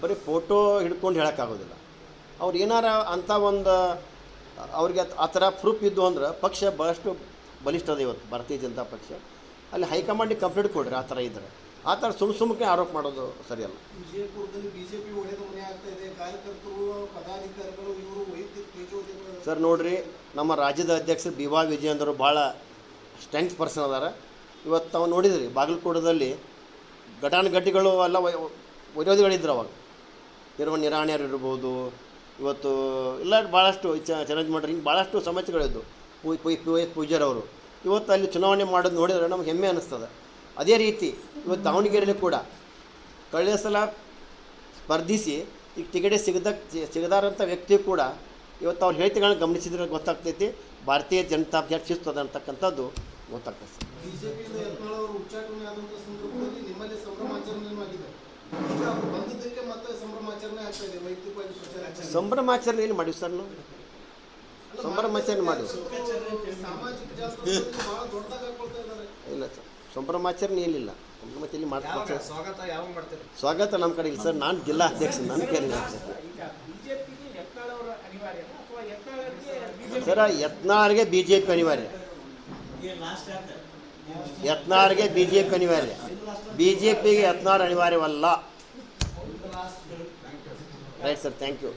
ಬರೀ ಫೋಟೋ ಹಿಡ್ಕೊಂಡು ಹೇಳೋಕ್ಕಾಗೋದಿಲ್ಲ. ಅವ್ರು ಏನಾರ ಅಂಥ ಒಂದು ಅವ್ರಿಗೆ ಆ ಥರ ಪ್ರೂಫ್ ಇದ್ದು ಅಂದ್ರೆ ಪಕ್ಷ ಭಾಳಷ್ಟು ಬಲಿಷ್ಠ ಅದ ಇವತ್ತು ಭಾರತೀಯ ಜನತಾ ಪಕ್ಷ. ಅಲ್ಲಿ ಹೈಕಮಾಂಡಿಗೆ ಕಂಪ್ಲೇಂಟ್ ಕೊಡ್ರಿ. ಆ ಥರ ಇದ್ದರೆ ಆ ಥರ ಸುಮ್ಮನೆ ಆರೋಪ ಮಾಡೋದು ಸರಿಯಲ್ಲ. ವಿಜಯಪುರದಲ್ಲಿ ಬಿಜೆಪಿ ಒಡೆದ ಮನೆ ಆಗ್ತಾ ಇದೆ. ಕಾರ್ಯಕರ್ತರು ಪದಾಧಿಕಾರಿಗಳು ಇವರು ವೈಯಕ್ತಿಕ ತೇಜೋವಧಿಗಳು. ಸರ್ ನೋಡ್ರಿ, ನಮ್ಮ ರಾಜ್ಯದ ಅಧ್ಯಕ್ಷರು ಬಿ.ವಾ. ವಿಜಯೇಂದ್ರ ಭಾಳ ಸ್ಟ್ರೆಂತ್ ಪರ್ಸನ್ ಅದಾರ. ಇವತ್ತು ತಾವು ನೋಡಿದ್ರಿ ಬಾಗಲಕೋಟದಲ್ಲಿ ಘಟಾನುಘಟಿಗಳು ಎಲ್ಲ ವಿರೋಧಿಗಳಿದ್ರು ಅವಾಗ. ನಿರಾಣಿಯರು ಇರ್ಬೋದು, ಇವತ್ತು ಎಲ್ಲ ಭಾಳಷ್ಟು ಚಾಲೆಂಜ್ ಮಾಡ್ರಿ. ಹಿಂಗೆ ಭಾಳಷ್ಟು ಸಮಸ್ಯೆಗಳಿದ್ದು ಪೂಜಾರಿ ಅವರು ಇವತ್ತು ಅಲ್ಲಿ ಚುನಾವಣೆ ಮಾಡೋದು ನೋಡಿದ್ರೆ ನಮ್ಗೆ ಹೆಮ್ಮೆ ಅನ್ನಿಸ್ತದೆ. ಅದೇ ರೀತಿ ಇವತ್ತು ದಾವಣಗೆರೆಯಲ್ಲಿ ಕೂಡ ಕಳೆದ ಸಲ ಸ್ಪರ್ಧಿಸಿ ಈಗ ಟಿಕೆಟ್ ಸಿಗದಾರಂಥ ವ್ಯಕ್ತಿ ಕೂಡ ಇವತ್ತು ಅವ್ರ ಹೇಳಿಕೆಗಳನ್ನ ಗಮನಿಸಿದ್ರೆ ಗೊತ್ತಾಗ್ತೈತಿ ಭಾರತೀಯ ಜನತಾ ಪಕ್ಷ ಶಿಸ್ತದ ಅಂತಕ್ಕಂಥದ್ದು ಗೊತ್ತಾಗ್ತದೆ. ಬಿಜೆಪಿಯಿಂದ ಯತ್ನಾಳ್ ಅವರು ಉಚ್ಚಾಟನೆ ಆದಂಥ ಸಂದರ್ಭದಲ್ಲಿ ನಿಮ್ಮಲ್ಲಿ ಸಂಭ್ರಮಾಚರಣೆ ಆಗಿದೆ. ಈಗ ಅವರು ಬಂದಿದ್ದಕ್ಕೆ ಮತ್ತೆ ಸಂಭ್ರಮಾಚರಣೆ ಆಗ್ತಾ ಇದೆ. ವೈಯಕ್ತಿಕವಾಗಿ ಪ್ರಚಾರ ಸಂಭ್ರಮಾಚರಣೆ ಏನು ಮಾಡಿವಿ ಸರ್ ನಾವು? ಸಂಭ್ರಮಾಚರಣೆ ಮಾಡಿವಿ. ಸಾಮಾಜಿಕ ಜಾಲತಾಣದಲ್ಲಿ ಬಹಳ ದೊಡ್ಡದಾಗಿ ಹಾಕೊಳ್ತಾ ಇದ್ದಾರೆ. ಇಲ್ಲ ಸರ್, ಸಂಭ್ರಮಾಚರಣೆ ಏನಿಲ್ಲ. ಸಂಭ್ರಮಾಚರಣೆ ಮಾಡ್ತಾರೆ. ಸ್ವಾಗತ ಯಾವಾಗ ಮಾಡ್ತೀರಿ? ಸ್ವಾಗತ ನಮ್ಮ ಕಡೆ ಇಲ್ಲ ಸರ್. ನಾನು ಜಿಲ್ಲಾ ಅಧ್ಯಕ್ಷ, ನನ್ನ ಕೈಲಿ ಸರ್. ಯತ್ನಾಳ್ಗೆ ಬಿ ಜೆ ಪಿ ಅನಿವಾರ್ಯ. ಯತ್ನಾಳ್ಗೆ ಬಿ ಜೆ ಪಿ ಅನಿವಾರ್ಯ. ಬಿ ಜೆ ಪಿಗೆ ಯತ್ನಾಳ್ ಅನಿವಾರ್ಯವಲ್ಲ. Right sir, thank you.